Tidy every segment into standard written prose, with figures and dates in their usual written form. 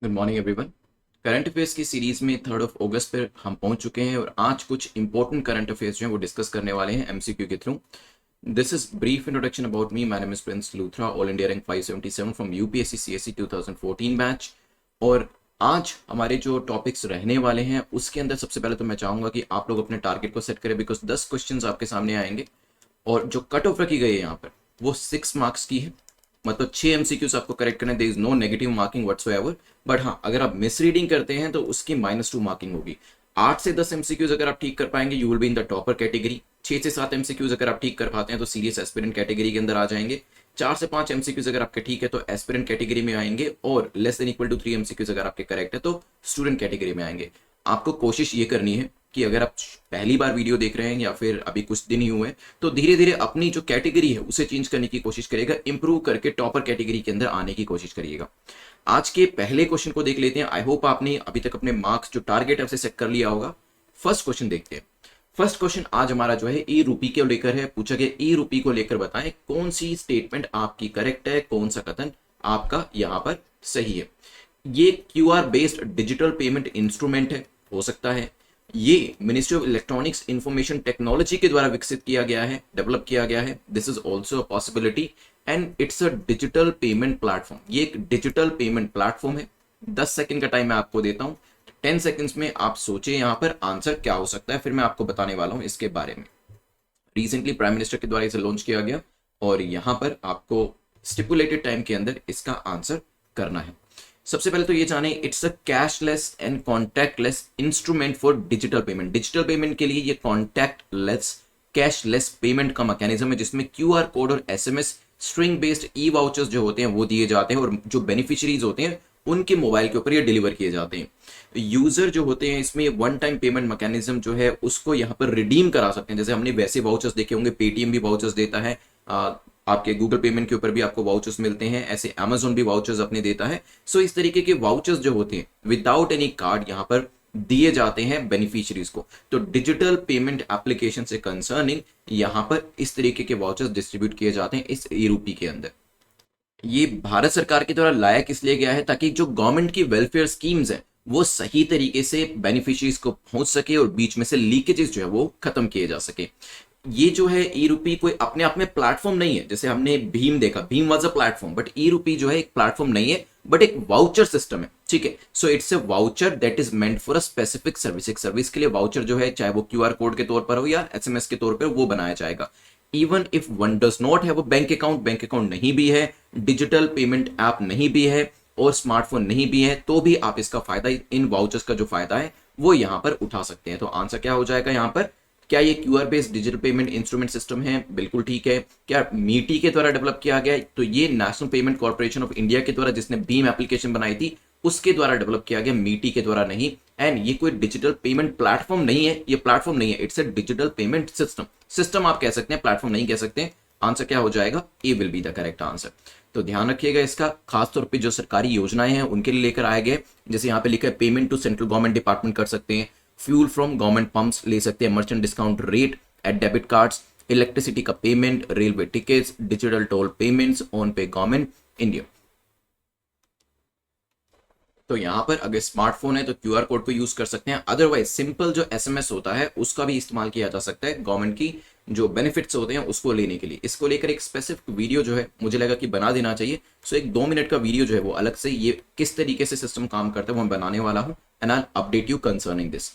Good morning everyone. Current affairs की series में 3 पर हम पहुंच चुके हैं और आज कुछ इंपॉर्टेंट करंट अफेयर्स जो हैं वो डिस्कस करने वाले हैं एमसीक्यू के through. This is brief introduction about me. My name is Prince Luthra, all India rank 577 from UPSC CSC 2014 batch. और आज हमारे जो टॉपिक्स रहने वाले हैं उसके अंदर सबसे पहले तो मैं चाहूंगा कि आप लोग अपने टारगेट को सेट करें, बिकॉज 10 क्वेश्चंस आपके सामने आएंगे और जो कट ऑफ रखी गई है यहाँ पर वो 6 मार्क्स की है। मतलब 6 MCQs आपको करेक्ट करने, there is no negative marking whatsoever. But हाँ, अगर आप मिस रीडिंग करते हैं तो उसकी -2 मार्किंग होगी। 8 से 10 MCQs अगर आप ठीक कर पाएंगे you will be in the topper category. 6 से 7 MCQs अगर आप ठीक कर पाते हैं तो सीरियस एस्पिरेंट कैटेगरी के अंदर आ जाएंगे। 4 से 5 MCQs अगर आपके ठीक है तो एस्पिरेंट कैटेगरी में आएंगे, और less than equal to 3 MCQs अगर आपके करेक्ट है तो स्टूडेंट कैटेगरी में आएंगे। आपको कोशिश ये करनी है कि अगर आप पहली बार वीडियो देख रहे हैं या फिर अभी कुछ दिन ही हुए हैं तो धीरे धीरे अपनी जो कैटेगरी है उसे चेंज करने की कोशिश करिएगा, इंप्रूव करके टॉपर कैटेगरी के अंदर आने की कोशिश करिएगा। आज के पहले क्वेश्चन को देख लेते हैं। आई होप आपने अभी तक अपने मार्क्स जो टारगेट है उसे सेट कर लिया होगा। फर्स्ट क्वेश्चन देखते हैं। फर्स्ट क्वेश्चन आज हमारा जो है ई रूपी को लेकर है। पूछा गया ई रूपी को लेकर बताएं कौन सी स्टेटमेंट आपकी करेक्ट है, कौन सा कथन आपका यहां पर सही है। ये QR based digital payment instrument है, हो सकता है ये ministry of electronics information technology के द्वारा विकसित किया गया है, डेवलप किया गया है। This is also a possibility and it's a digital payment platform. ये एक डिजिटल पेमेंट प्लेटफॉर्म है। 10 सेकंड का टाइम मैं आपको देता हूं। 10 सेकंड्स में आप सोचे यहां पर आंसर क्या हो सकता है, फिर मैं आपको बताने वाला हूं इसके बारे में। रिसेंटली प्राइम मिनिस्टर के द्वारा इसे लॉन्च किया गया और यहां पर आपको स्टिपुलेटेड टाइम के अंदर इसका आंसर करना है। सबसे पहले तो ये जाने, it's a cashless and contactless instrument for digital payment. Digital payment के लिए ये कॉन्टैक्टलेस कैशलेस पेमेंट का मैकेनिज्म है जिसमें क्यूआर कोड और एसएमएस स्ट्रिंग बेस्ड ई वाउचर्स जो होते हैं वो दिए जाते हैं और जो बेनिफिशियरीज होते हैं उनके मोबाइल के ऊपर ये डिलीवर किए जाते हैं। यूजर जो होते हैं इसमें वन टाइम पेमेंट मैकेनिज्म जो है उसको यहाँ पर रिडीम करा सकते हैं। जैसे हमने वैसे वाउचर्स देखे होंगे, पेटीएम भी वाउचर्स देता है, आपके गूगल पेमेंट के ऊपर भी आपको वाउचर्स मिलते हैं, ऐसे अमेजोन भी वाउचर्स अपने देता है। सो इस तरीके के वाउचर्स जो होते हैं विदाउट एनी कार्ड यहाँ पर दिए जाते हैं बेनिफिशियरीज को। तो डिजिटल पेमेंट एप्लीकेशन से कंसर्निंग यहाँ पर इस तरीके के वाउचर्स डिस्ट्रीब्यूट किए जाते हैं इस ई रूपी के अंदर। ये भारत सरकार के द्वारा लाया किस लिए गया है, ताकि जो गवर्नमेंट की वेलफेयर स्कीम्स है वो सही तरीके से बेनिफिशियरीज को पहुंच सके और बीच में से लीकेजेस जो है वो खत्म किए जा सके। ये जो है ई रूपी कोई अपने आप में प्लेटफॉर्म नहीं है। जैसे हमने भीम देखा, भीम was a platform, but e RUPI जो है एक प्लेटफॉर्म नहीं है बट एक वाउचर सिस्टम है। ठीक है, so it's a voucher that is meant for a specific service. एक सर्विस के लिए वाउचर जो है, चाहे वो क्यूआर कोड के तौर पर हो या एसएमएस के तौर पर, वो बनाया जाएगा। Even if one does not have a bank account नहीं भी है, डिजिटल पेमेंट ऐप नहीं भी है और स्मार्टफोन नहीं भी है, तो भी आप इसका फायदा, इन वाउचर्स का जो फायदा है वो यहां पर उठा सकते हैं। तो आंसर क्या हो जाएगा यहां पर? क्या ये QR based digital payment instrument system है? बिल्कुल ठीक है। क्या मीटी के द्वारा डेवलप किया गया है? तो ये national payment corporation of India के द्वारा, जिसने भीम एप्लीकेशन बनाई थी, उसके द्वारा डेवलप किया गया, मीटी के द्वारा नहीं। एंड ये कोई डिजिटल पेमेंट प्लेटफॉर्म नहीं है, ये प्लेटफॉर्म नहीं है, it's a digital payment system. System आप कह सकते हैं, प्लेटफॉर्म नहीं कह सकते। आंसर क्या हो जाएगा? A will be the correct answer. तो ध्यान रखिएगा इसका, खासतौर पे जो सरकारी योजनाएं हैं उनके लिए लेकर आए गए। जैसे यहाँ पे लिखा है payment to central government department कर सकते हैं, फ्यूल फ्रॉम गवर्नमेंट पंप्स ले सकते हैं, merchant discount rate at debit cards, electricity का payment, railway tickets, digital toll payments on pay government India. तो यहां पर अगर स्मार्टफोन है तो क्यूआर कोड को यूज कर सकते हैं, अदरवाइज सिंपल जो एसएमएस होता है उसका भी इस्तेमाल किया जा सकता है गवर्नमेंट की जो बेनिफिट्स होते हैं उसको लेने के लिए। इसको लेकर एक स्पेसिफिक वीडियो जो है मुझे लगा कि बना देना चाहिए। सो एक 2 मिनट का वीडियो जो है वो अलग से ये किस तरीके से सिस्टम काम करता है वो मैं बनाने वाला हूं, and I update you concerning this.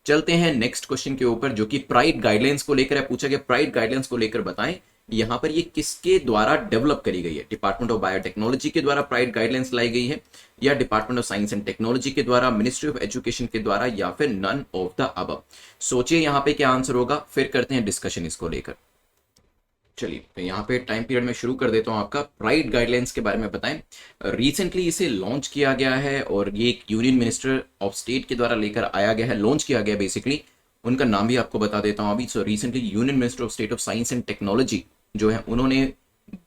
चलते हैं नेक्स्ट क्वेश्चन के ऊपर जो कि प्राइड गाइडलाइंस को लेकर है। पूछा गया प्राइड गाइडलाइंस को लेकर बताएं यहां पर ये किसके द्वारा डेवलप करी गई है? डिपार्टमेंट ऑफ बायोटेक्नोलॉजी के द्वारा प्राइड गाइडलाइंस लाई गई है, या department of science and technology के द्वारा, मिनिस्ट्री ऑफ एजुकेशन के द्वारा, या फिर नन ऑफ द अबव? सोचिए यहां पे क्या आंसर होगा, फिर करते हैं डिस्कशन इसको लेकर। चलिए तो यहाँ पे टाइम पीरियड में शुरू कर देता हूँ आपका। प्राइड गाइडलाइंस के बारे में बताएं। रिसेंटली इसे लॉन्च किया गया है और ये एक यूनियन मिनिस्टर ऑफ स्टेट के द्वारा लेकर आया गया है, लॉन्च किया गया बेसिकली। उनका नाम भी आपको बता देता हूँ अभी। So recently union minister of state of science and technology जो है उन्होंने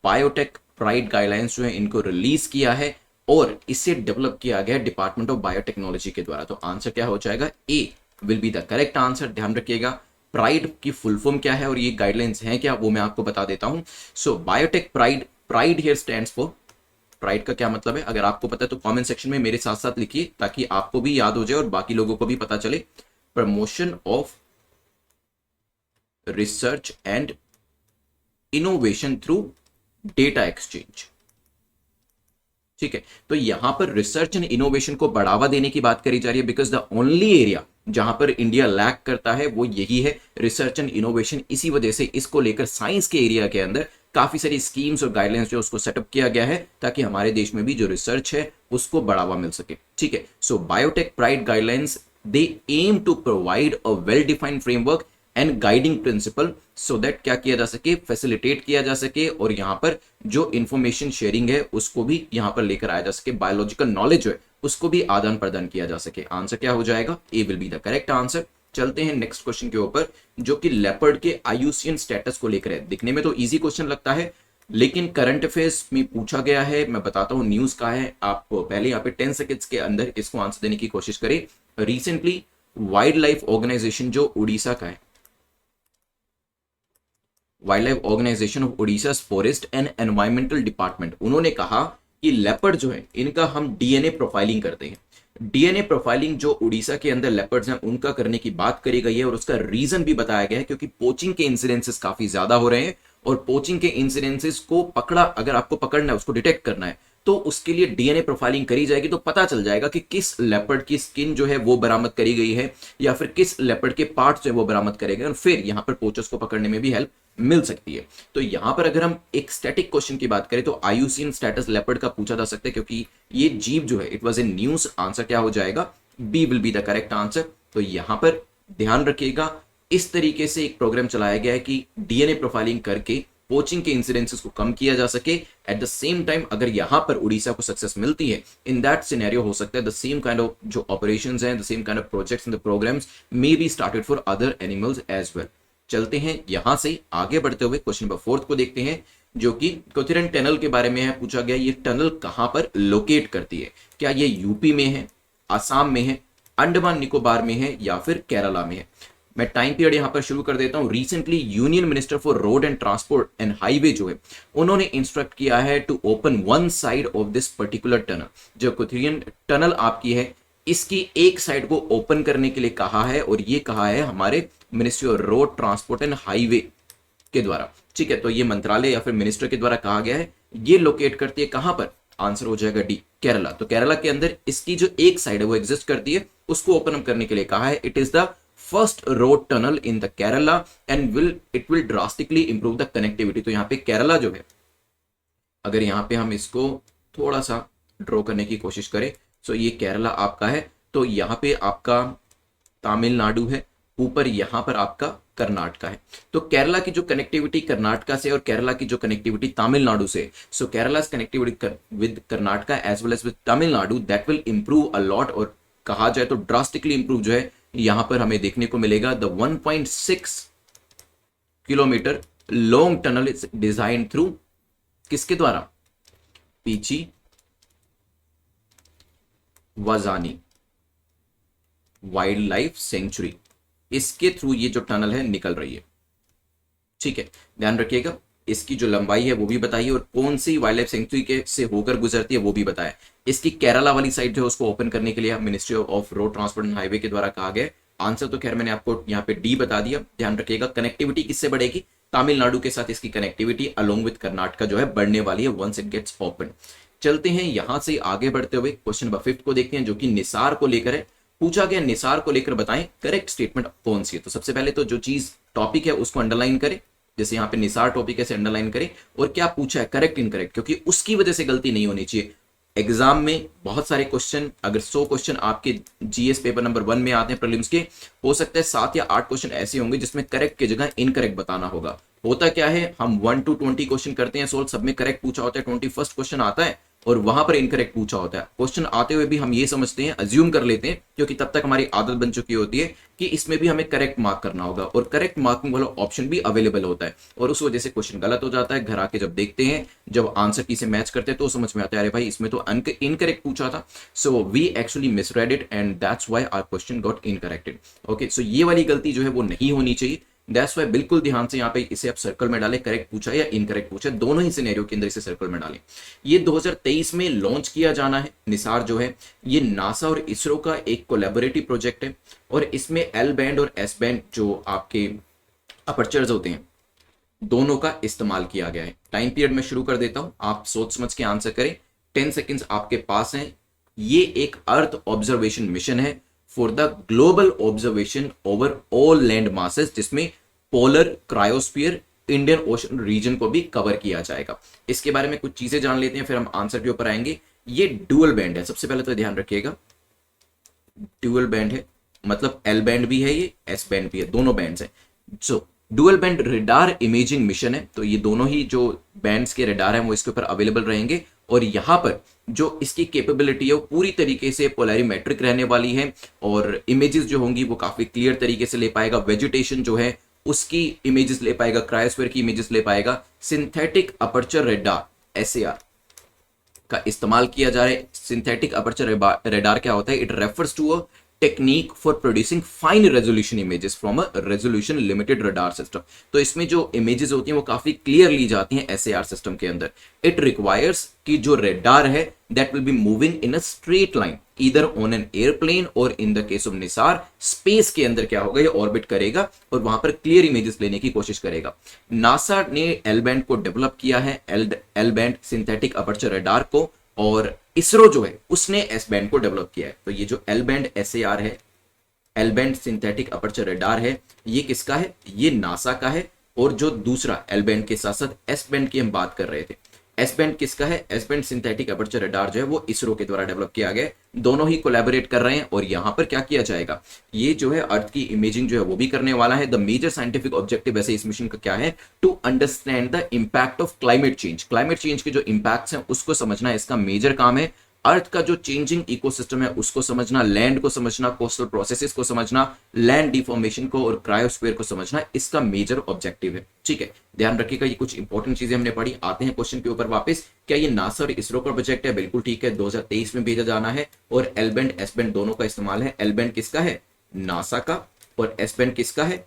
बायोटेक प्राइड गाइडलाइंस जो है इनको रिलीज किया है और इसे डेवलप किया गया डिपार्टमेंट ऑफ बायोटेक्नोलॉजी के द्वारा। तो आंसर क्या हो जाएगा? A will be the correct answer. ध्यान रखिएगा प्राइड की फुल फॉर्म क्या है और ये गाइडलाइंस हैं क्या, वो मैं आपको बता देता हूं। So biotech PRIDE, PRIDE here stands for PRIDE का क्या मतलब है, अगर आपको पता है तो कमेंट सेक्शन में मेरे साथ साथ लिखिए ताकि आपको भी याद हो जाए और बाकी लोगों को भी पता चले। Promotion of research and innovation through data exchange. ठीक है, तो यहां पर रिसर्च एंड इनोवेशन को बढ़ावा देने की बात करी जा रही है, बिकॉज द ओनली एरिया जहां पर इंडिया लैक करता है वो यही है, रिसर्च एंड इनोवेशन। इसी वजह से इसको लेकर साइंस के एरिया के अंदर काफी सारी स्कीम्स और गाइडलाइंस जो उसको सेटअप किया गया है ताकि हमारे देश में भी जो रिसर्च है उसको बढ़ावा मिल सके। ठीक है, so biotech PRIDE guidelines they aim to provide a well defined framework and guiding principle so that क्या किया जा सके, फैसिलिटेट किया जा सके और यहां पर जो इंफॉर्मेशन शेयरिंग है उसको भी यहां पर लेकर आया जा सके, बायोलॉजिकल नॉलेज जो है उसको भी आदान प्रदान किया जा सके। आंसर क्या हो जाएगा, A will be the correct answer. चलते हैं नेक्स्ट क्वेश्चन के ऊपर जो कि लेपर्ड के आयुसियन स्टेटस को लेकर है। दिखने में तो इजी क्वेश्चन लगता है लेकिन करंट अफेयर्स में पूछा गया है। मैं बताता हूं न्यूज का है, आप पहले यहाँ पे 10 सेकेंड्स के अंदर इसको आंसर देने की कोशिश करें। रिसेंटली वाइल्ड लाइफ ऑर्गेनाइजेशन जो उड़ीसा का है, wildlife organisation of Orissa forest and environmental department, उन्होंने कहा कि लेपर्ड जो है इनका हम डीएनए प्रोफाइलिंग करते हैं। डीएनए प्रोफाइलिंग जो उड़ीसा के अंदर लेपर्ड्स हैं उनका करने की बात करी गई है और उसका रीजन भी बताया गया है क्योंकि पोचिंग के इंसिडेंसेस काफी ज्यादा हो रहे हैं और पोचिंग के इंसिडेंसेस को पकड़ा, अगर आपको पकड़ना है उसको डिटेक्ट करना है तो उसके लिए डीएनए प्रोफाइलिंग करी जाएगी तो पता चल जाएगा कि किस लेपर्ड की स्किन जो है वो बरामद करी गई है या फिर किस लेपर्ड के पार्ट जो है वो बरामद करे गए और फिर यहां पर पोचर्स को पकड़ने में भी हेल्प मिल सकती है। तो यहां पर अगर हम एक स्टैटिक क्वेश्चन की बात करें तो आयुसियन स्टेटस लेपर्ड का पूछा जा सकता है क्योंकि ये जीव जो है it was in news. Answer क्या हो जाएगा, B will be the correct answer. तो यहां पर ध्यान रखिएगा इस तरीके से एक प्रोग्राम चलाया गया है कि डीएनए प्रोफाइलिंग करके पोचिंग के इंसिडेंसेस को कम किया जा सके। एट द सेम टाइम अगर यहां पर उड़ीसा को सक्सेस मिलती है इन दैट सिनेरियो हो सकता है द सेम काइंड ऑफ जो ऑपरेशंस हैं, the same kind of projects and the programmes may be started for other animals as well. चलते हैं यहां से आगे बढ़ते हुए क्वेश्चन नंबर 4 को देखते हैं जो कि कोथिरन टनल के बारे में है। पूछा गया ये टनल कहां पर लोकेट करती है, क्या ये यूपी में है, आसाम में है, अंडमान निकोबार में है या फिर केरला में है। मैं टाइम पीरियड यहां पर शुरू कर देता हूं। Recently union minister for road and transport and highway जो है उन्होंने इंस्ट्रक्ट किया है to open one side of this particular tunnel. जो कोथिरियन टनल आपकी है इसकी एक साइड को ओपन करने के लिए कहा है और ये कहा है हमारे ministry of road transport and highway के द्वारा। ठीक है, तो ये मंत्रालय या फिर मिनिस्टर के द्वारा कहा गया है। ये लोकेट करती है कहां पर, आंसर हो जाएगा डी, केरला। तो केरला के अंदर इसकी जो एक साइड है वो एग्जिस्ट करती है, उसको ओपन अप करने के लिए कहा है। It is the first road tunnel in the Kerala and it will drastically improve the connectivity. तो यहाँ पे केरला जो है, अगर यहाँ पे हम इसको थोड़ा सा ड्रॉ करने की कोशिश करें, सो ये केरला आपका है, तो यहाँ पे आपका तमिलनाडु है, ऊपर यहाँ पर आपका कर्नाटका है। तो केरला की जो कनेक्टिविटी कर्नाटका से और केरला की जो कनेक्टिविटी तमिलनाडु से, so Kerala connectivity with Karnataka as well as with Tamil Nadu that will improve a lot. और कहा जाए तो ड्रास्टिकली इंप्रूव जो है यहां पर हमें देखने को मिलेगा। The 1.6 kilometre long tunnel is design through किसके द्वारा, पीची वाजानी वाइल्ड लाइफ सेंचुरी, इसके थ्रू ये जो टनल है निकल रही है। ठीक है, ध्यान रखिएगा इसकी जो लंबाई है वो भी बताइए और कौन सी वाइल्ड लाइफ सेंचुरी के से होकर गुजरती है वो भी बताया। इसकी केरला वाली साइड जो है उसको ओपन करने के लिए ministry of road transport and highway के द्वारा कहा गया। आंसर तो खैर मैंने आपको यहाँ पे डी बता दिया। ध्यान रखिएगा कनेक्टिविटी किससे बढ़ेगी, तमिलनाडु के साथ इसकी कनेक्टिविटी अलोंग विद कर्नाटका जो है बढ़ने वाली है वंस इट गेट्स ओपन। चलते हैं यहां से आगे बढ़ते हुए क्वेश्चन नंबर 5 को देखते हैं जो कि निसार को लेकर है। पूछा गया निसार को लेकर बताएं करेक्ट स्टेटमेंट कौन सी है। तो सबसे पहले तो जो चीज टॉपिक है उसको अंडरलाइन करें, जैसे यहाँ पे निसार टॉपिक है अंडरलाइन करें और क्या पूछा है करेक्ट इनकरेक्ट, क्योंकि उसकी वजह से गलती नहीं होनी चाहिए। एग्जाम में बहुत सारे क्वेश्चन, अगर 100 क्वेश्चन आपके जीएस पेपर नंबर 1 में आते हैं प्रीलिम्स के, हो सकता है 7 या 8 क्वेश्चन ऐसे होंगे जिसमें करेक्ट की जगह इनकरेक्ट बताना होगा। होता क्या है, हम 1 to 20 क्वेश्चन करते हैं सोल्व, सब में करेक्ट पूछा होता है, 21st क्वेश्चन आता है और वहां पर इनकरेक्ट पूछा होता है। क्वेश्चन आते हुए भी हम ये समझते हैं, अज्यूम कर लेते हैं, क्योंकि तब तक हमारी आदत बन चुकी होती है कि इसमें भी हमें करेक्ट मार्क करना होगा और करेक्ट मार्किंग वाला ऑप्शन भी अवेलेबल होता है और उस वजह से क्वेश्चन गलत हो जाता है। घर आके जब देखते हैं, जब आंसर की से मैच करते हैं तो समझ में आता है अरे भाई इसमें तो इनकरेक्ट पूछा था। So we actually misread it and that's why our question got incorrected. Okay, so ये वाली गलती जो है वो नहीं होनी चाहिए। दैट्स वाई बिल्कुल ध्यान से यहाँ पे इसे आप सर्कल में डालें, करेक्ट पूछा या इनकरेक्ट पूछा, दोनों ही सिनेरियो के अंदर इसे सर्कल में डालें। ये 2023 में लॉन्च किया जाना है। निसार जो है ये नासा और इसरो का एक कोलैबोरेटिव प्रोजेक्ट है और इसमें एल बैंड और एस बैंड जो आपके अपर्चर्स होते हैं दोनों का इस्तेमाल किया गया है। टाइम पीरियड में शुरू कर देता हूं, आप सोच समझ के आंसर करें। 10 सेकेंड्स आपके पास हैं। ये एक अर्थ ऑब्जर्वेशन मिशन है for the global observation over all land masses, जिसमें polar, cryosphere, Indian Ocean region को भी कवर किया जाएगा। इसके बारे में कुछ चीजें जान लेते हैं, फिर हम आंसर के ऊपर आएंगे। ये डुअल बैंड है, सबसे पहले तो ध्यान रखिएगा डुअल बैंड है, मतलब एल बैंड भी है, ये एस बैंड भी है, दोनों बैंड्स हैं। So dual band radar imaging mission है, तो ये दोनों ही जो बैंड्स के रेडार हैं वो इसके ऊपर अवेलेबल रहेंगे और यहाँ पर जो इसकी कैपेबिलिटी है वो पूरी तरीके से पोलैरिमेट्रिक रहने वाली है और इमेजेस जो होंगी वो काफी क्लियर तरीके से ले पाएगा। वेजिटेशन जो है उसकी इमेजेस ले पाएगा, क्रायोस्फीयर की इमेजेस ले पाएगा। सिंथेटिक अपर्चर रेडार SAR का इस्तेमाल किया जा रहा है। सिंथेटिक अपर्चर रेडार क्या होता है? It refers to a technique for producing fine resolution images from a resolution limited radar system. तो इसमें जो इमेजेस होती हैं वो काफी क्लियर ली जाती हैं SAR सिस्टम के अंदर। इट रिक्वायर्स कि जो रेडार है that will be moving in a straight line either on an airplane or in the case of NISAR space के अंदर क्या होगा, ये ऑर्बिट करेगा और वहां पर क्लियर इमेजेस लेने की कोशिश करेगा। नासा ने एल बैंड को डेवलप किया है, L band synthetic aperture radar को, और इसरो जो है उसने एस बैंड को डेवलप किया है। तो ये जो एल बैंड SAR है, L band synthetic aperture radar है, ये किसका है? ये नासा का है। और जो दूसरा एल बैंड के साथ साथ एस बैंड की हम बात कर रहे थे, एस बैंड किसका है? S band synthetic aperture radar जो है वो इसरो के द्वारा डेवलप किया गया है। दोनों ही कोलैबोरेट कर रहे हैं और यहां पर क्या किया जाएगा, ये जो है अर्थ की इमेजिंग जो है वो भी करने वाला है। द मेजर साइंटिफिक ऑब्जेक्टिव वैसे इस मिशन का क्या है? To understand the impact of climate change. Climate change के जो इंपैक्ट्स हैं उसको समझना इसका मेजर काम है। अर्थ का जो चेंजिंग इकोसिस्टम है उसको समझना, लैंड को समझना, कोस्टल प्रोसेसेस को समझना, लैंड डिफॉर्मेशन को और क्रायोस्फीयर को समझना, इसका मेजर ऑब्जेक्टिव है। ठीक है, ध्यान रखिएगा, ये कुछ इंपॉर्टेंट चीजें हमने पढ़ी। आते हैं क्वेश्चन के ऊपर वापस। क्या ये नासा और इसरो का प्रोजेक्ट है? बिल्कुल ठीक है, 2023 में भेजा जाना है और एल बैंड एस बैंड दोनों का इस्तेमाल है। एल बैंड किसका है? नासा का, और एस बैंड किसका है?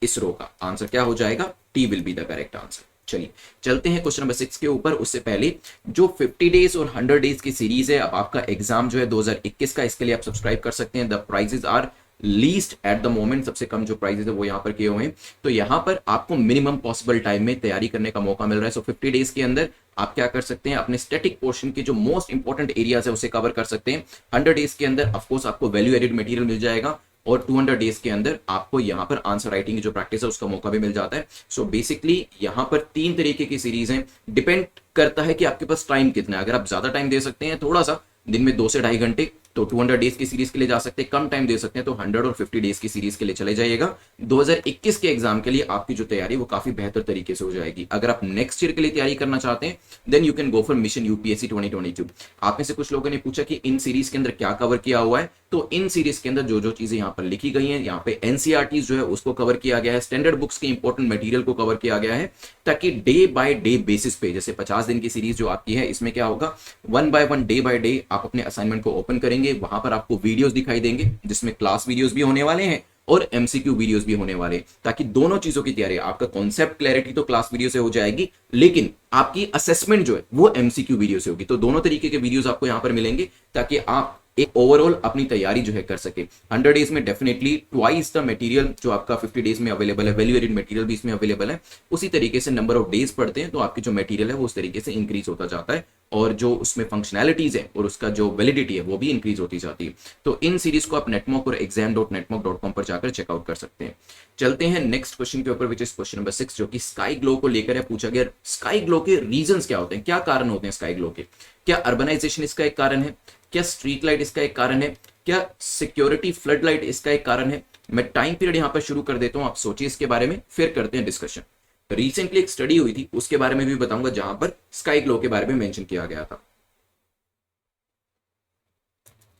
इसरो का। आंसर क्या हो जाएगा? T will be the correct answer. चलिए चलते हैं क्वेश्चन नंबर 6 के ऊपर। उससे पहले जो 50 डेज और 100 डेज की सीरीज है, अब आपका एग्जाम जो है 2021 का, इसके लिए आप सब्सक्राइब कर सकते हैं। The prices are least at the moment, सबसे कम जो प्राइजेस है वो यहाँ पर किए हुए हैं। तो यहाँ पर आपको मिनिमम पॉसिबल टाइम में तैयारी करने का मौका मिल रहा है। सो 50 डेज के अंदर आप क्या कर सकते हैं, अपने स्टैटिक पोर्शन के जो मोस्ट इंपॉर्टेंट एरियाज है उसे कवर कर सकते हैं। 100 डेज के अंदर ऑफकोर्स आपको वैल्यू एडेड मटेरियल मिल जाएगा और 200 डेज के अंदर आपको यहाँ पर आंसर राइटिंग की जो प्रैक्टिस है उसका मौका भी मिल जाता है। सो बेसिकली यहाँ पर 3 तरीके की सीरीज हैं, डिपेंड करता है कि आपके पास टाइम कितना है। अगर आप ज्यादा टाइम दे सकते हैं, थोड़ा सा दिन में 2 से 2.5 घंटे, तो 200 डेज की सीरीज के लिए जा सकते हैं। कम टाइम दे सकते हैं तो 100 और 50 डेज की सीरीज के लिए चले जाइएगा। 2021 के एग्जाम के लिए आपकी जो तैयारी वो काफी बेहतर तरीके से हो जाएगी। अगर आप नेक्स्ट ईयर के लिए तैयारी करना चाहते हैं then you can go for mission UPSC 2022। आप में से कुछ लोगों ने पूछा कि इन सीरीज के अंदर क्या कवर किया हुआ है, तो इन सीरीज के अंदर जो जो चीजें यहाँ पर लिखी गई हैं, यहाँ पे एनसीईआरटी जो है उसको कवर किया गया है, स्टैंडर्ड बुक्स के इंपॉर्टेंट मटेरियल को कवर किया गया है, ताकि डे बाय डे बेसिस पे, जैसे 50 दिन की सीरीज जो आपकी है, इसमें क्या होगा, 1 बाय 1 डे बाय डे आप अपने असाइनमेंट को ओपन करेंगे, वहां पर आपको वीडियोस दिखाई देंगे जिसमें क्लास वीडियोस भी होने वाले हैं और एमसीक्यू वीडियोस भी होने वाले, ताकि दोनों चीजों की तैयारी, आपका कॉन्सेप्ट क्लैरिटी तो क्लास वीडियो से हो जाएगी, लेकिन आपकी असेसमेंट जो है वो एमसीक्यू वीडियो से होगी। तो दोनों तरीके के वीडियोस आपको यहां पर मिलेंगे ताकि आप एक ओवरऑल अपनी तैयारी जो है कर सके। 100 डेज में डेफिनेटली ट्वाइस द मटेरियल जो आपका 50 डेज में अवेलेबल है, वैल्यू एडेड मटेरियल भी इसमें अवेलेबल है। उसी तरीके से नंबर ऑफ डेज पढ़ते हैं तो आपकी जो मटेरियल है वो उस तरीके से इंक्रीज होता जाता है और जो उसमें फंक्शनैलिटीज है और उसका जो वैलिडिटी है वो भी इंक्रीज होती जाती है। तो इन सीरीज को आप नेटमॉक और exam.netmok.com पर जाकर चेकआउट कर सकते हैं। चलते हैं नेक्स्ट क्वेश्चन के ऊपर, विच इज क्वेश्चन नंबर 6, जो कि स्काई ग्लो को लेकर है। पूछा गया स्काई ग्लो के रीजंस क्या होते हैं, क्या कारण होते हैं स्काई ग्लो के? क्या अर्बनाइजेशन इसका एक कारण है? क्या स्ट्रीट लाइट इसका एक कारण है? क्या सिक्योरिटी फ्लड लाइट इसका एक कारण है? मैं टाइम पीरियड यहां पर शुरू कर देता हूं, आप सोचिए इसके बारे में, फिर करते हैं डिस्कशन। रिसेंटली एक स्टडी हुई थी, उसके बारे में भी बताऊंगा जहां पर स्काई ग्लो के बारे में मेंशन किया गया था।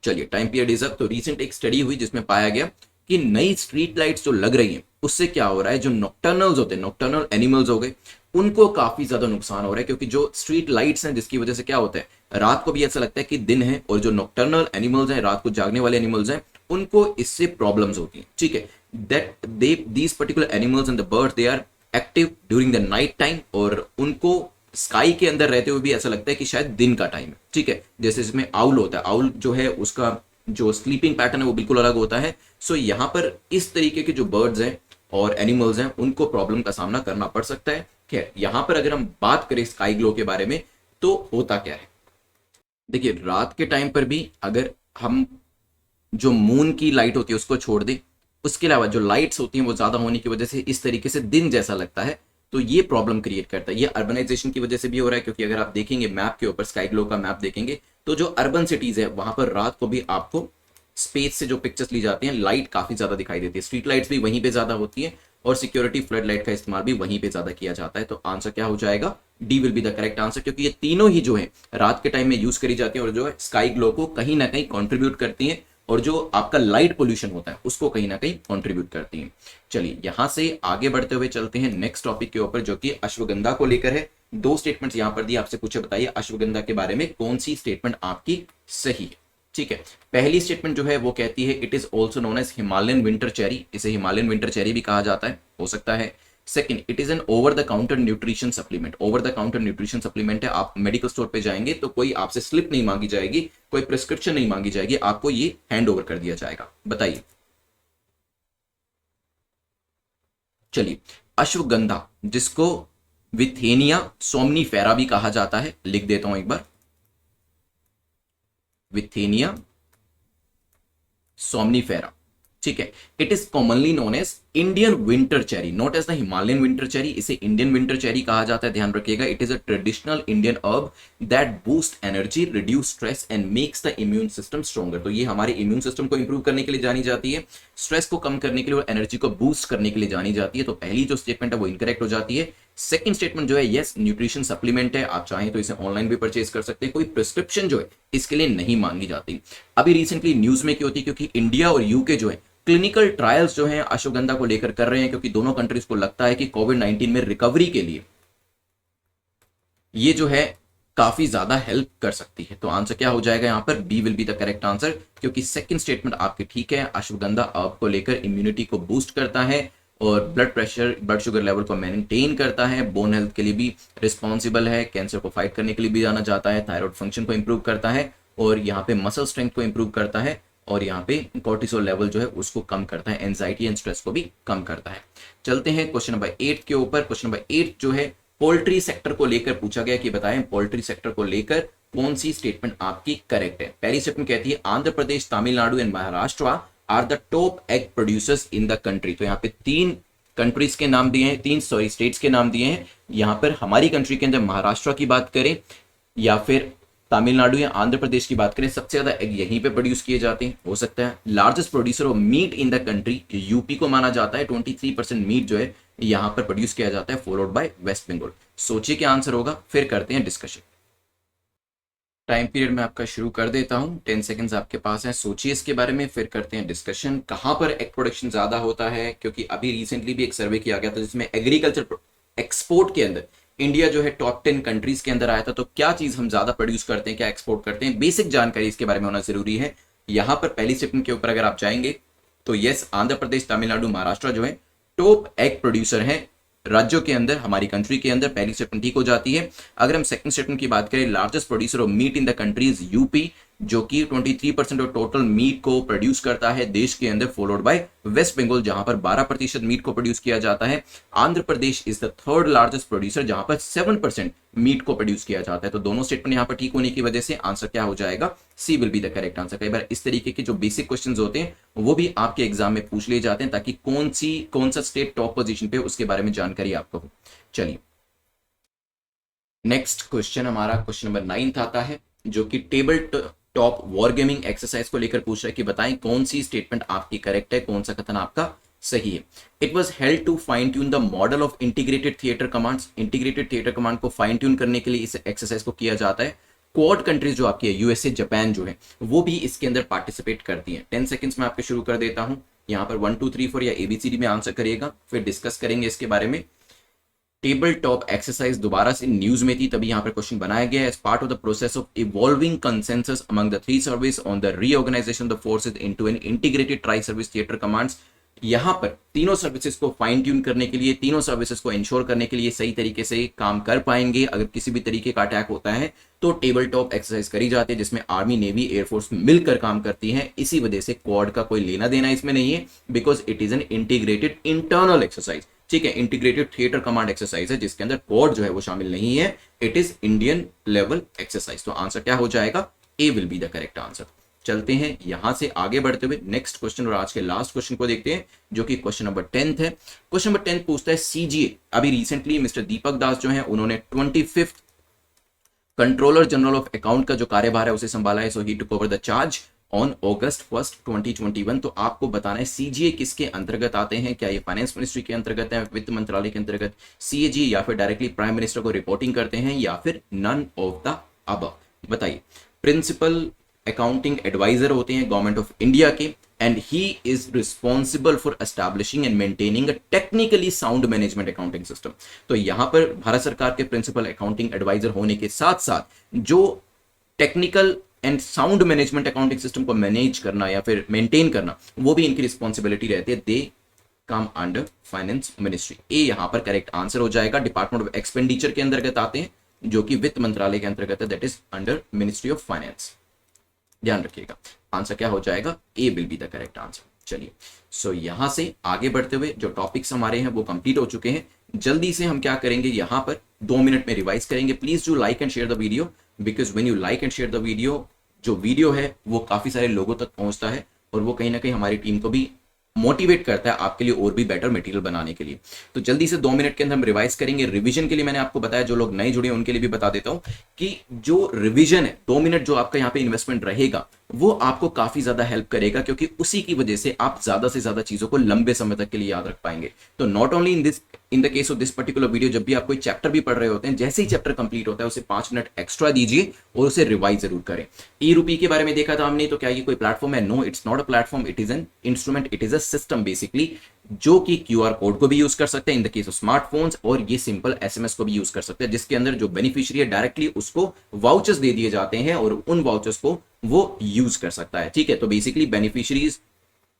चलिए टाइम पीरियड इज अप। तो रिसेंट एक स्टडी हुई जिसमें पाया गया कि नई स्ट्रीट लाइट्स जो लग रही हैं उससे क्या हो रहा है, जो नॉक्टर्नल्स होते हैं, नॉक्टर्नल एनिमल्स हो गए, उनको काफी ज्यादा नुकसान हो रहा है, क्योंकि जो स्ट्रीट लाइट्स हैं जिसकी वजह से क्या होता है, रात को भी ऐसा लगता है कि दिन है, और जो नॉक्टर्नल एनिमल्स हैं, रात को जागने वाले एनिमल्स हैं, उनको इससे प्रॉब्लम्स होती हैं, ठीक है। That they these particular animals and the bird they are active during the night time, और उनको स्काई के अंदर रहते हुए भी ऐसा लगता है कि शायद दिन का टाइम है, ठीक है। जैसे इसमें आउल होता है, आउल जो है उसका जो स्लीपिंग पैटर्न है वो बिल्कुल अलग होता है। सो यहाँ पर इस तरीके के जो बर्ड्स हैं और एनिमल्स हैं उनको प्रॉब्लम का सामना करना पड़ सकता है। खैर यहाँ पर अगर हम बात करें स्काई ग्लो के बारे में तो होता क्या है, देखिए रात के टाइम पर भी अगर हम जो मून की लाइट होती है उसको छोड़ दें, उसके अलावा जो लाइट्स होती हैं वो ज्यादा होने की वजह से इस तरीके से दिन जैसा लगता है, तो ये प्रॉब्लम क्रिएट करता है। ये अर्बनाइजेशन की वजह से भी हो रहा है, क्योंकि अगर आप देखेंगे मैप के ऊपर, स्काई ग्लो का मैप देखेंगे तो जो अर्बन सिटीज है वहां पर रात को भी आपको स्पेस से जो पिक्चर्स ली जाती हैं लाइट काफी ज्यादा दिखाई देती है, स्ट्रीट लाइट्स भी वहीं पे ज्यादा होती है और सिक्योरिटी फ्लड लाइट का इस्तेमाल भी वहीं पे ज्यादा किया जाता है। तो आंसर क्या हो जाएगा, D will be the correct answer, क्योंकि ये तीनों ही जो है रात के टाइम में यूज करी जाती है और जो है स्काई ग्लो को कहीं ना कहीं कॉन्ट्रीब्यूट करती है और जो आपका लाइट पोल्यूशन होता है उसको कहीं ना कहीं कंट्रीब्यूट करती हैं। चलिए यहां से आगे बढ़ते हुए चलते हैं नेक्स्ट टॉपिक के ऊपर, जो कि अश्वगंधा को लेकर है। दो स्टेटमेंट्स यहां पर दी, आपसे पूछे बताइए अश्वगंधा के बारे में कौन सी स्टेटमेंट आपकी सही है, ठीक है। पहली स्टेटमेंट जो है वो कहती है it is also known as Himalayan winter cherry, इसे हिमालयन विंटर चेरी भी कहा जाता है, हो सकता है। Second, it is an over the counter nutrition supplement, over the counter nutrition supplement है, आप मेडिकल स्टोर पे जाएंगे तो कोई आपसे स्लिप नहीं मांगी जाएगी, कोई प्रिस्क्रिप्शन नहीं मांगी जाएगी, आपको ये हैंड ओवर कर दिया जाएगा। बताइए। चलिए, अश्वगंधा जिसको विथेनिया सोमनीफेरा भी कहा जाता है, लिख देता हूं एक बार, विथेनिया सोमनीफेरा, ठीक है। It is commonly known as Indian winter cherry, not as the Himalayan winter cherry, इसे इंडियन विंटर चेरी कहा जाता है, ध्यान रखिएगा। It is a traditional Indian herb that boost energy, reduce stress and makes the immune system stronger. तो ये हमारे immune system को इंप्रूव करने के लिए जानी जाती है, स्ट्रेस को कम करने के लिए और एनर्जी को बूस्ट करने के लिए जानी जाती है। तो पहली जो स्टेटमेंट है वो इनकरेक्ट हो जाती है। सेकंड स्टेटमेंट जो है यस न्यूट्रिशन सप्लीमेंट है, आप चाहें तो इसे ऑनलाइन भी परचेज कर सकते हैं, कोई प्रिस्क्रिप्शन जो है इसके लिए नहीं मांगी जाती। अभी रिसेंटली न्यूज में क्या होती है, क्योंकि इंडिया और यूके जो है क्लिनिकल ट्रायल्स जो हैं अश्वगंधा को लेकर कर रहे हैं, क्योंकि दोनों कंट्रीज को लगता है कि कोविड-19 में रिकवरी के लिए ये जो है काफी ज्यादा हेल्प कर सकती है। तो आंसर क्या हो जाएगा यहां पर, B will be the correct answer, क्योंकि सेकंड स्टेटमेंट आपकी ठीक है। अश्वगंधा आपको लेकर इम्यूनिटी को बूस्ट करता है और blood pressure, blood sugar level को मेंटेन करता है, बोन हेल्थ के लिए भी रिस्पॉन्सिबल है, कैंसर को फाइट करने के लिए भी जाना जाता है, थायराइड फंक्शन को इंप्रूव करता है और यहाँ पे मसल स्ट्रेंथ को इंप्रूव करता है और यहाँ पे कोर्टिसोल लेवल जो है उसको कम करता है, एंजाइटी एंड स्ट्रेस को भी कम करता है। चलते हैं क्वेश्चन नंबर 8 के ऊपर। क्वेश्चन नंबर 8 जो है पोल्ट्री सेक्टर को लेकर पूछा गया कि बताएं पोल्ट्री सेक्टर को लेकर कौन सी स्टेटमेंट आपकी करेक्ट है। पहली स्टेटमेंट कहती है Andhra Pradesh, Tamil Nadu and Maharashtra are the top egg producers in the country. तो यहाँ पे तीन कंट्रीज के नाम दिए हैं, स्टेट्स के नाम दिए हैं। यहाँ पर हमारी कंट्री के अंदर महाराष्ट्र की बात करें या फिर तमिलनाडु या आंध्र प्रदेश की बात करें, सबसे ज्यादा एग यहीं पे प्रोड्यूस किए जाते हैं, हो सकता है। Largest producer of meat in the country UP को माना जाता है, 23% मीट जो है यहां पर प्रोड्यूस किया जाता है, फॉलोड बाय वेस्ट बंगाल। सोचिए क्या आंसर होगा, फिर करते हैं डिस्कशन। टाइम पीरियड में आपका शुरू कर देता हूं, 10 सेकंड्स आपके पास हैं, सोचिए इसके बारे में, फिर करते हैं डिस्कशन। कहां पर एग प्रोडक्शन ज्यादा होता है, क्योंकि अभी रिसेंटली भी एक सर्वे किया गया था जिसमें एग्रीकल्चर एक्सपोर्ट के अंदर इंडिया जो है टॉप 10 कंट्रीज के अंदर आया था। तो क्या चीज हम ज्यादा प्रोड्यूस करते हैं, क्या एक्सपोर्ट करते हैं, बेसिक जानकारी इसके बारे में होना जरूरी है। यहां पर पहली स्टेटमेंट के ऊपर अगर आप जाएंगे तो यस, आंध्र प्रदेश, तमिलनाडु, महाराष्ट्र जो है टॉप एग प्रोड्यूसर है राज्यों के अंदर, हमारी कंट्री के अंदर। पहली स्टेटमेंट ठीक हो जाती है। अगर हम सेकंड स्टेटमेंट की बात करें, largest producer of meat in the countries UP, जो कि 23% ऑफ टोटल मीट को प्रोड्यूस करता है देश के अंदर, फॉलोड बाय वेस्ट बंगाल जहां पर 12% मीट को प्रोड्यूस किया जाता है। Andhra Pradesh is the third largest producer जहां पर 7% मीट को प्रोड्यूस किया जाता है। तो दोनों स्टेटमेंट यहां पर ठीक होने की वजह से आंसर क्या हो जाएगा, C will be the correct answer. कई बार इस तरीके के जो बेसिक क्वेश्चंस होते हैं वो भी आपके एग्जाम में पूछ लिए जाते हैं, ताकि कौन सा स्टेट टॉप पोजीशन पे उसके बारे में जानकारी आपको हो। चलिए नेक्स्ट क्वेश्चन हमारा क्वेश्चन नंबर 9 आता है, जो कि table top war gaming exercise को लेकर पूछ रहा है कि बताएं कौन सी स्टेटमेंट आपकी करेक्ट है, कौन सा कथन आपका सही है। It was held to fine tune the model of integrated theatre commands. Integrated theatre command को फाइन ट्यून करने के लिए इस एक्सरसाइज को किया जाता है। क्वाड कंट्रीज जो आपकी है, यूएसए, जापान जो है, वो भी इसके अंदर पार्टिसिपेट करती है। 10 सेकंड्स में आपके शुरू कर देता हूं। यहाँ पर 1 2 3 4 या एबीसीडी में आंसर करिएगा, फिर डिस्कस करेंगे इसके बारे में। टेबल टॉप एक्सरसाइज दोबारा से न्यूज में थी, तभी यहां पर क्वेश्चन बनाया गया है। As part of the process of evolving consensus among the three service on the reorganisation of the forces into an integrated tri service theatre commands, यहां पर तीनों सर्विसेज को फाइन ट्यून करने के लिए, तीनों सर्विसेज को इंश्योर करने के लिए सही तरीके से काम कर पाएंगे अगर किसी भी तरीके का अटैक होता है, तो टेबल टॉप एक्सरसाइज करी जाती है जिसमें आर्मी, नेवी, एयरफोर्स मिलकर काम करती है। इसी वजह से क्वाड का कोई लेना देना इसमें नहीं है, because it is an integrated internal exercise. ठीक है, इंटीग्रेटेड थिएटर कमांड एक्सरसाइज है जिसके अंदर क्वाड जो है वो शामिल नहीं है, it is Indian level exercise. तो आंसर क्या हो जाएगा? A will be the correct answer. चलते हैं यहां से आगे बढ़ते हुए नेक्स्ट क्वेश्चन और आज के लास्ट क्वेश्चन को देखते हैं, जो कि क्वेश्चन नंबर 10 है। क्वेश्चन नंबर 10 पूछता है सीजीए, अभी रिसेंटली मिस्टर दीपक दास जो है उन्होंने 25th controller general of account का जो कार्यभार है उसे संभाला है। So he took over the charge on August 1st 2021। तो आपको बताना है सीजीए किसके अंतर्गत आते हैं, क्या ये फाइनेंस मिनिस्ट्री के अंतर्गत है, वित्त मंत्रालय के अंतर्गत, सीएजी, या फिर डायरेक्टली प्राइम मिनिस्टर को रिपोर्टिंग करते हैं, या फिर नन ऑफ द अबव? बताइए। प्रिंसिपल अकाउंटिंग एडवाइजर होते हैं गवर्नमेंट ऑफ इंडिया के, and he is responsible for establishing and maintaining a technically sound management accounting system. तो यहां पर भारत सरकार के प्रिंसिपल अकाउंटिंग एडवाइजर होने के साथ साथ जो technical and sound management accounting system को मैनेज करना या फिर मेंटेन करना, वो भी इनकी रिस्पॉन्सिबिलिटी रहती है। दे कम अंडर फाइनेंस मिनिस्ट्री। ए यहां पर करेक्ट आंसर हो जाएगा। डिपार्टमेंट ऑफ एक्सपेंडिचर के अंतर्गत आते हैं, जो कि वित्त मंत्रालय के अंतर्गत है, that is under Ministry of Finance. ध्यान रखिएगा, आंसर क्या हो जाएगा? A will be the correct answer. चलिए, सो यहां से आगे बढ़ते हुए जो टॉपिक्स हमारे हैं वो कंप्लीट हो चुके हैं। जल्दी से हम क्या करेंगे, यहां पर 2 मिनट में रिवाइज करेंगे। Please do like and share the video, because when you like and share the video, जो वीडियो है वो काफी सारे लोगों तक पहुंचता है और वो कहीं ना कहीं हमारी टीम को भी मोटिवेट करता है आपके लिए और भी बेटर मटेरियल बनाने के लिए। तो जल्दी से 2 मिनट के अंदर हम रिवाइज करेंगे। रिवीजन के लिए मैंने आपको बताया, जो लोग नए जुड़े हैं उनके लिए भी बता देता हूं कि जो रिवीजन है 2 मिनट जो आपका यहाँ पे इन्वेस्टमेंट रहेगा वो आपको काफी ज्यादा हेल्प करेगा, क्योंकि उसी की वजह से आप ज्यादा से ज्यादा चीजों को लंबे समय तक के लिए याद रख पाएंगे। तो not only in the case of this particular video, जब भी आप कोई चैप्टर भी पढ़ रहे होते हैं, जैसे ही चैप्टर कंप्लीट होता है उसे 5 मिनट एक्स्ट्रा दीजिए और उसे रिवाइज जरूर करें। ई रूपी के बारे में देखा था हमने, तो क्या ये कोई प्लेटफॉर्म है? No, it's not a platform, it is an instrument, it is a system basically, जो कि क्यूआर कोड को भी यूज कर सकते हैं इन द केस ऑफ स्मार्टफोन्स, और ये सिंपल एसएमएस को भी यूज कर सकते हैं, जिसके अंदर जो बेनिफिशियरी है डायरेक्टली उसको वाउचर्स दे दिए जाते हैं और उन वाउचर्स को वो यूज कर सकता है। ठीक है, तो बेसिकली बेनिफिशियरीज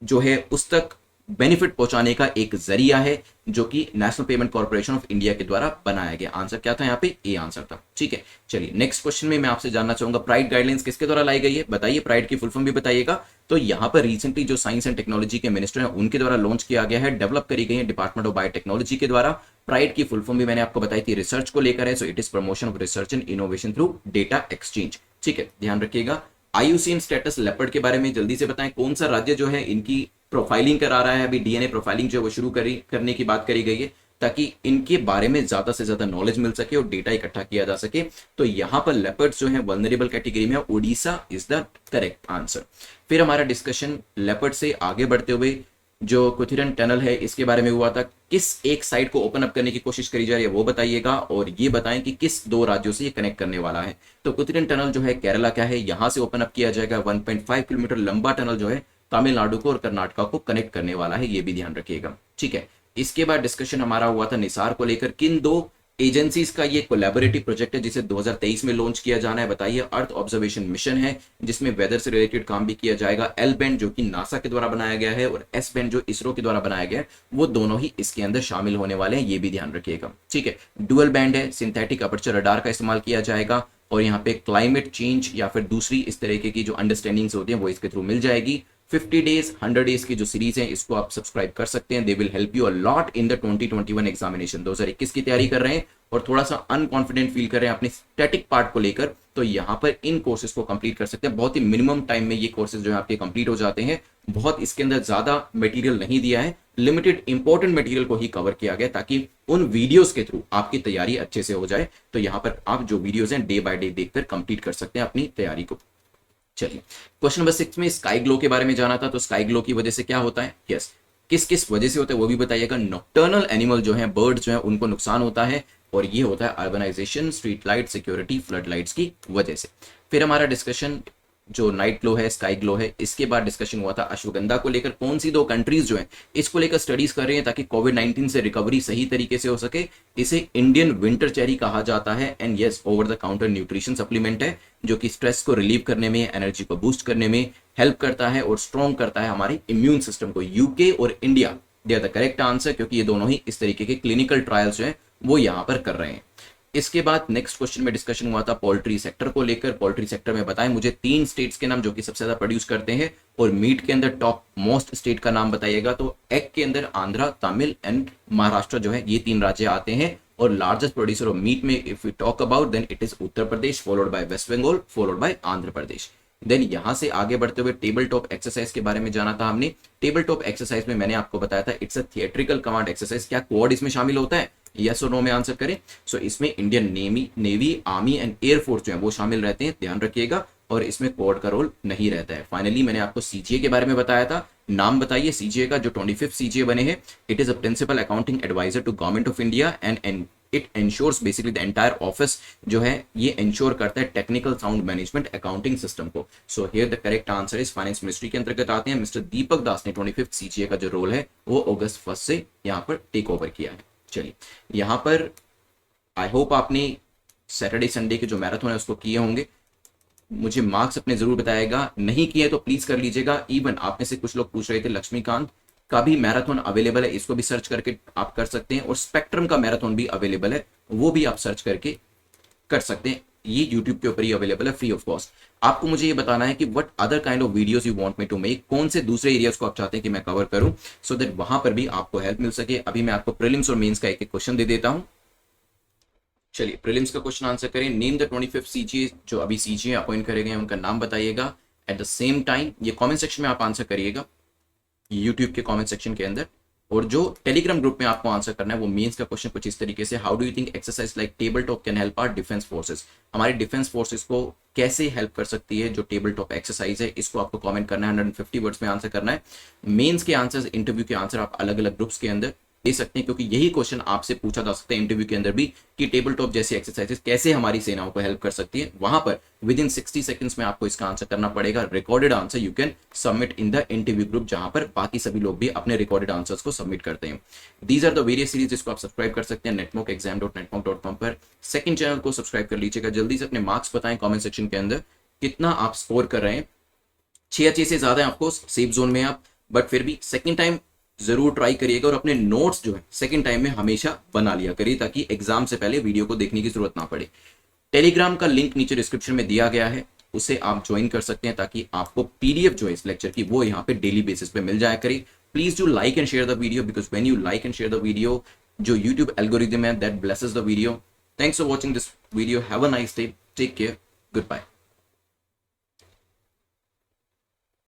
जो है उस तक बेनिफिट पहुंचाने का एक जरिया है, जो कि national payment corporation of India के द्वारा बनाया गया। आंसर क्या था यहाँ पे? ए आंसर था। ठीक है, चलिए नेक्स्ट क्वेश्चन में मैं आपसे जानना चाहूंगा, प्राइड गाइडलाइंस किसके द्वारा लाई गई है? बताइए, प्राइड की फुल फॉर्म भी बताइएगा। तो यहाँ पर रिसेंटली जो साइंस एंड टेक्नोलॉजी के मिनिस्टर हैं उनके द्वारा लॉन्च किया गया है, डेवलप करी गई है डिपार्टमेंट ऑफ बायोटेक्नोलॉजी के द्वारा। प्राइड की फुल फॉर्म भी मैंने आपको बताई थी, रिसर्च को लेकर है। So it is promotion of research and innovation through data exchange. ठीक है, ध्यान रखिएगा। आईयूसीएन स्टेटस लेपर्ड के बारे में जल्दी से बताएं, कौन सा राज्य जो है इनकी प्रोफाइलिंग करा रहा है? अभी डीएनए प्रोफाइलिंग जो है वो शुरू करने की बात करी गई है, ताकि इनके बारे में ज्यादा से ज्यादा नॉलेज मिल सके और डेटा इकट्ठा किया जा सके। तो यहां पर लेपर्ड्स जो है वल्नरेबल कैटेगरी में, Orissa is the correct answer. फिर हमारा डिस्कशन लेपर्ड से आगे बढ़ते हुए जो कुथिरन टनल है इसके बारे में हुआ था, किस एक साइड को ओपन अप करने की कोशिश करी जा रही है वो बताइएगा, और ये बताएं कि किस 2 राज्यों से ये कनेक्ट करने वाला है। तो कुथिरन टनल जो है केरला का है, यहां से ओपन अप किया जाएगा। 1.5 किलोमीटर लंबा टनल जो है तमिलनाडु को और कर्नाटका को कनेक्ट करने वाला है, ये भी ध्यान रखिएगा। ठीक है, इसके बाद डिस्कशन हमारा हुआ था निसार को लेकर, किन 2 एजेंसीज का ये कोलैबोरेटिव प्रोजेक्ट है जिसे 2023 में लॉन्च किया जाना है? बताइए। अर्थ ऑब्जर्वेशन मिशन है जिसमें वेदर से रिलेटेड काम भी किया जाएगा। एल बैंड जो कि नासा के द्वारा बनाया गया है, और एस बैंड जो इसरो के द्वारा बनाया गया है, वो दोनों ही इसके अंदर शामिल होने वाले हैं, ये भी ध्यान रखिएगा। ठीक है, डुअल बैंड है, सिंथेटिक अपर्चर रडार का इस्तेमाल किया जाएगा, और यहाँ पे क्लाइमेट चेंज या फिर दूसरी इस तरीके की जो अंडरस्टैंडिंग्स होती हैं वो इसके थ्रू मिल जाएगी। 50 डेज 100 डेज की जो सीरीज है इसको आप सब्सक्राइब कर सकते हैं। They will help you a lot in the 2021 examination. 2021 की तैयारी कर रहे हैं और थोड़ा सा अनकॉन्फिडेंट फील कर रहे हैं अपने स्टैटिक पार्ट को लेकर, तो यहाँ पर इन कोर्सेज को कंप्लीट कर सकते हैं। बहुत ही मिनिमम टाइम में ये कोर्सेज जो है आपके कंप्लीट हो जाते हैं। बहुत इसके अंदर ज्यादा मटेरियल नहीं दिया है, लिमिटेड इंपॉर्टेंट मटेरियल को ही कवर किया गया, ताकि उन वीडियोस के थ्रू आपकी तैयारी अच्छे से हो जाए। तो यहाँ पर आप जो वीडियोस हैं डे बाय डे देखकर कंप्लीट कर सकते हैं अपनी तैयारी को। चलिए, क्वेश्चन नंबर 6 में स्काई ग्लो के बारे में जाना था। तो स्काई ग्लो की वजह से क्या होता है? यस, किस किस वजह से होता है वो भी बताइएगा। नॉक्टर्नल एनिमल जो है, बर्ड जो है, उनको नुकसान होता है, और ये होता है urbanisation, street light, security, flood lights की वजह से। फिर हमारा डिस्कशन जो नाइट ग्लो है, स्काई ग्लो है। इसके बाद डिस्कशन हुआ था अश्वगंधा को लेकर, कौन सी 2 कंट्रीज जो है इसको लेकर स्टडीज कर रही हैं ताकि कोविड-19 से रिकवरी सही तरीके से हो सके। इसे इंडियन विंटर चेरी कहा जाता है and yes over the counter nutrition supplement है जो कि स्ट्रेस को रिलीव करने में, एनर्जी को बूस्ट करने में हेल्प करता है और स्ट्रॉन्ग करता है हमारे इम्यून सिस्टम को। यूके और India they are the correct answer, क्योंकि ये दोनों ही इस तरीके के क्लिनिकल ट्रायल्स जो है वो यहां पर कर रहे हैं। इसके बाद नेक्स्ट क्वेश्चन में डिस्कशन हुआ था पोल्ट्री सेक्टर को लेकर। पोल्ट्री सेक्टर में बताएं मुझे 3 स्टेट्स के नाम जो कि सबसे ज्यादा प्रोड्यूस करते हैं, और मीट के अंदर टॉप मोस्ट स्टेट का नाम बताइएगा। तो एग के अंदर आंध्रा, तमिल एंड महाराष्ट्र जो है ये 3 राज्य आते हैं। और लार्जेस्ट प्रोड्यूसर ऑफ मीट में if you talk about then it is Uttar Pradesh, followed by West Bengal, followed by Andhra Pradesh. Then यहां से आगे बढ़ते हुए टेबल टॉप एक्सरसाइज के बारे में जाना था हमने। टेबल टॉप एक्सरसाइज में मैंने आपको बताया था it's a theatrical command exercise. क्या क्वाड इसमें शामिल होता है? यस और नो में आंसर करें। सो इसमें Indian navy, army and air force जो है वो शामिल रहते हैं, ध्यान रखिएगा। और इसमें क्वाड का रोल नहीं रहता है। फाइनली मैंने आपको सीजीए के बारे में बताया था। नाम बताइए सीजीए का, जो 25th सीजीए बने हैं। It is a principal accounting adviser to Government of India and it ensures basically the entire office जो है ये एंश्योर करता है technical sound management accounting system को। So here the correct answer is finance ministry के अंतर्गत आते हैं। मिस्टर दीपक दास ने 25th सीजीए का जो रोल है वो अगस्त 1 से यहाँ पर टेक ओवर किया है। चलिए यहाँ पर आई होप आपने सैटरडे संडे के जो मैराथन है उसको किए होंगे। मुझे मार्क्स अपने जरूर बताएगा, नहीं किए तो प्लीज कर लीजिएगा। इवन आप में से कुछ लोग पूछ रहे थे लक्ष्मीकांत का भी मैराथन अवेलेबल है, इसको भी सर्च करके आप कर सकते हैं। और स्पेक्ट्रम का मैराथन भी अवेलेबल है, वो भी आप सर्च करके कर सकते हैं। ये यूट्यूब के ऊपर ही अवेलेबल है फ्री ऑफ कॉस्ट। आपको मुझे ये बताना है कि what other kind of videos you want me to make, कौन से दूसरे एरियाज को आप चाहते हैं कि मैं कवर करूं, सो दैट वहां पर भी आपको हेल्प मिल सके। अभी मैं आपको प्रीलिम्स और मेंस का एक एक क्वेश्चन दे देता हूं। चलिए प्रीलिम्स का क्वेश्चन आंसर करें। नेम द 25th सीजीए, जो अभी सीजीए अपॉइंट करे गए उनका नाम बताइएगा। एट द सेम टाइम ये कमेंट सेक्शन में आप आंसर करिएगा, यूट्यूब के कमेंट सेक्शन के अंदर। और जो टेलीग्राम ग्रुप में आपको आंसर करना है वो मेंस का क्वेश्चन कुछ इस तरीके से, how do you think exercise like table top can help our defence forces, हमारी डिफेंस फोर्सेस को कैसे हेल्प कर सकती है जो टेबल टॉप एक्सरसाइज है, इसको आपको कमेंट करना है। 150 वर्ड्स में आंसर करना है। मेंस के आंसर, इंटरव्यू के आंसर आप अलग अलग ग्रुप्स के अंदर दे सकते हैं, क्योंकि यही क्वेश्चन आपसे पूछा जा सकता है इंटरव्यू के अंदर भी कि टेबल टॉप जैसी एक्सरसाइजेस कैसे हमारी सेनाओं को हेल्प कर सकती है। वहां पर विद इन 60 सेकंड्स में आपको इसका आंसर करना पड़ेगा। Recorded answer you can submit in the interview group, जहां पर बाकी सभी लोग भी अपने रिकॉर्डेड आंसर्स को सबमिट करते हैं। These are the various series जिसको आप सब्सक्राइब कर सकते हैं netmockexam.netmock.com पर। सेकंड चैनल को सब्सक्राइब कर लीजिएगा। जल्दी से अपने मार्क्स बताएं कॉमेंट सेक्शन के अंदर, कितना आप स्कोर कर रहे हैं। 6 से ज्यादा है ऑफकोर्स, सेफ जोन में आप, बट फिर भी सेकंड टाइम जरूर ट्राई करिएगा। और अपने नोट्स जो है सेकंड टाइम में हमेशा बना लिया करिए, ताकि एग्जाम से पहले वीडियो को देखने की जरूरत ना पड़े। टेलीग्राम का लिंक नीचे डिस्क्रिप्शन में दिया गया है, उसे आप ज्वाइन कर सकते हैं, ताकि आपको पीडीएफ जो है इस लेक्चर की वो यहाँ पे डेली बेसिस पे मिल जाया करे। Please do like and share the video, because when you like and share the video, जो यूट्यूब एल्गोरिथम है that blesses the video. Thanks for watching this video, have a nice day, take care, good bye.